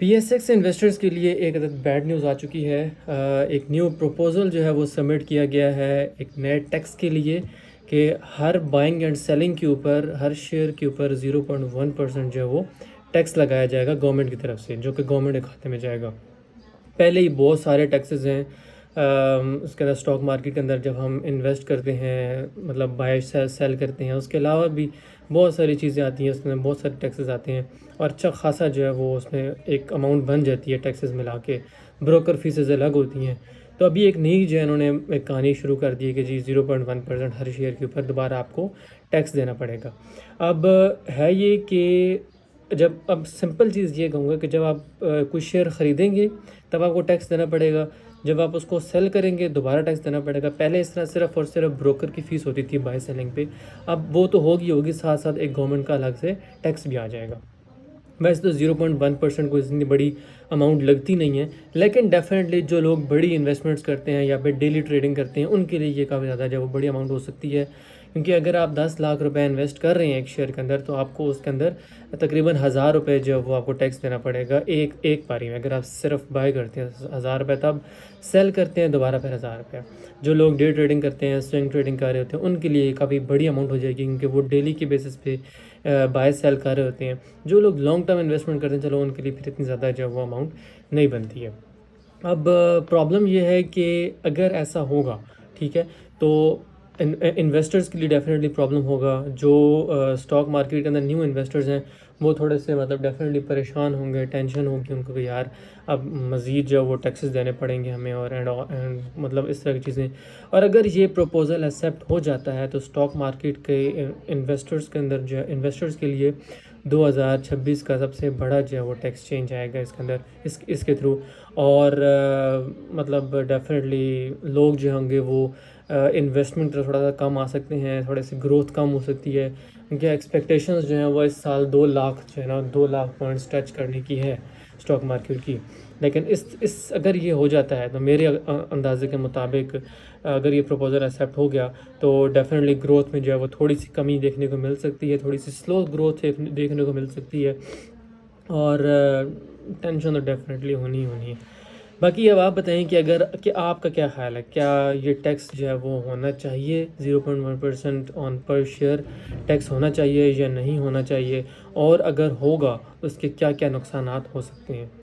PSX investors के लिए एक बैड न्यूज़ आ चुकी है। एक न्यू प्रपोज़ल जो है वो सबमिट किया गया है एक नए टैक्स के लिए कि हर बाइंग एंड सेलिंग के ऊपर, हर शेयर के ऊपर 0.1% जो है वो टैक्स लगाया जाएगा गवर्नमेंट की तरफ से, जो कि गवर्नमेंट के खाते में जाएगा। पहले ही बहुत सारे टैक्सेस हैं। उसके अंदर स्टॉक मार्केट के अंदर जब हम इन्वेस्ट करते हैं, मतलब बाय सेल करते हैं, उसके अलावा भी बहुत सारी चीज़ें आती हैं, उसमें बहुत सारे टैक्सेस आते हैं और अच्छा खासा जो है वो उसमें एक अमाउंट बन जाती है टैक्सेस मिला के। ब्रोकर फीसेज अलग होती हैं। तो अभी एक नई जो है इन्होंने एक कहानी शुरू कर दी है कि जी 0.1% हर शेयर के ऊपर दोबारा आपको टैक्स देना पड़ेगा। अब है ये कि जब अब सिंपल चीज़ ये कहूँगा कि जब आप कोई शेयर ख़रीदेंगे तब आपको टैक्स देना पड़ेगा। जब आप उसको सेल करेंगे दोबारा टैक्स देना पड़ेगा। पहले इस तरह सिर्फ़ और सिर्फ ब्रोकर की फ़ीस होती थी बाय सेलिंग पे। अब वो तो होगी, साथ साथ एक गवर्नमेंट का अलग से टैक्स भी आ जाएगा। वैसे तो 0.1% कोई इतनी बड़ी अमाउंट लगती नहीं है, लेकिन डेफिनेटली जो लोग बड़ी इन्वेस्टमेंट्स करते हैं या फिर डेली ट्रेडिंग करते हैं उनके लिए ये काफ़ी ज़्यादा जो वो बड़ी अमाउंट हो सकती है। क्योंकि अगर आप 10 लाख रुपए इन्वेस्ट कर रहे हैं एक शेयर के अंदर, तो आपको उसके अंदर तकरीबन 1000 रुपये जो है वो आपको टैक्स देना पड़ेगा एक एक बारी में। अगर आप सिर्फ बाय करते हैं 1000 रुपये, तब सेल करते हैं दोबारा फिर 1000 रुपये। जो लोग डे ट्रेडिंग करते हैं, स्विंग ट्रेडिंग कर रहे होते हैं, उनके लिए काफ़ी बड़ी अमाउंट हो जाएगी, क्योंकि वो डेली के बेसिस पे बाय सेल कर रहे होते हैं। जो लोग लॉन्ग टर्म इन्वेस्टमेंट करते हैं, चलो उनके लिए फिर इतनी ज़्यादा जो है वो अमाउंट नहीं बनती है। अब प्रॉब्लम ये है कि अगर ऐसा होगा, ठीक है, तो इन्वेस्टर्स के लिए डेफिनेटली प्रॉब्लम होगा। जो स्टॉक मार्केट के अंदर न्यू इन्वेस्टर्स हैं वो थोड़े से मतलब डेफिनेटली परेशान होंगे, टेंशन होगी उनको कि यार अब मज़ीद जो वो टैक्सेस देने पड़ेंगे हमें और एंड मतलब इस तरह की चीज़ें। और अगर ये प्रपोज़ल एक्सेप्ट हो जाता है तो स्टॉक मार्केट के इन्वेस्टर्स के अंदर जो है, इन्वेस्टर्स के लिए 2026 का सबसे बड़ा जो है वो टैक्स चेंज आएगा इसके अंदर, इसके थ्रू। और मतलब डेफिनेटली लोग जो होंगे वो इन्वेस्टमेंट थोड़ा सा कम आ सकते हैं, थोड़े से ग्रोथ कम हो सकती है। उनके एक्सपेक्टेशंस जो हैं वो इस साल 2 लाख जो है ना, 2 लाख पॉइंट्स टच करने की है स्टॉक मार्केट की। लेकिन इस अगर ये हो जाता है तो मेरे अंदाजे के मुताबिक अगर ये प्रपोज़ल एक्सेप्ट हो गया तो डेफिनेटली ग्रोथ में जो है वो थोड़ी सी कमी देखने को मिल सकती है, थोड़ी सी स्लो ग्रोथ देखने को मिल सकती है। और टेंशन तो डेफिनेटली होनी ही होनी है। बाकी अब आप बताएं कि अगर कि आपका क्या ख्याल है, क्या ये टैक्स जो है वो होना चाहिए, 0.1% ऑन पर शेयर टैक्स होना चाहिए या नहीं होना चाहिए, और अगर होगा तो उसके क्या क्या नुकसानात हो सकते हैं।